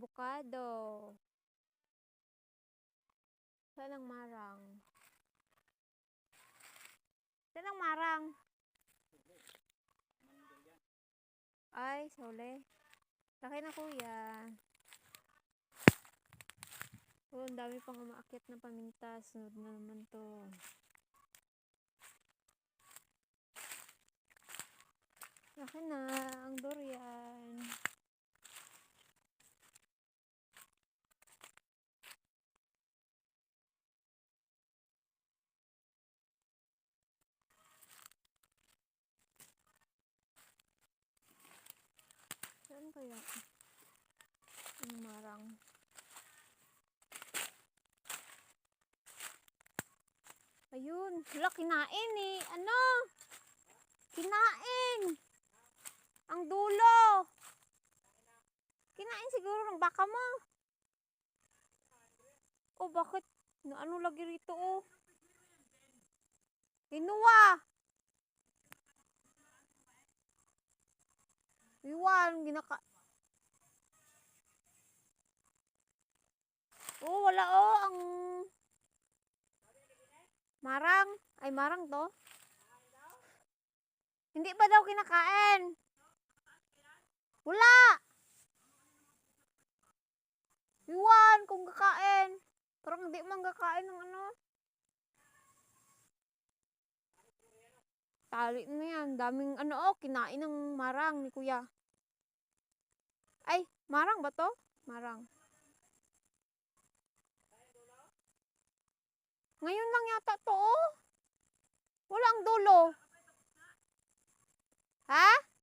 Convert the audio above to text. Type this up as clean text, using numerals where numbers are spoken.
Abukado. Saan ang marang? Saan ang marang? Ay, sole. Laki na kuya. Oh, ang dami pang umaakyat na paminta. Sunod na naman to. Laki na ang durian. Saan kaya? Ang marang. Ayun. Wala, kinain eh. Ano? Kinain. Ang dulo. Kinain siguro ng baka mo. Oh, bakit? Ano lagi rito oh? Kinuha. Iwan. Oh, wala oh. Ang marang. Ay, marang to. Hindi pa daw kinakain. Wala. Iwan kung kakain. Parang hindi man kakain ng ano. Tali na yan. Daming ano oh. Kinain ng marang ni kuya. Ay, marang ba to? Marang. Ngayon lang yata to oh. Walang dulo. Ha?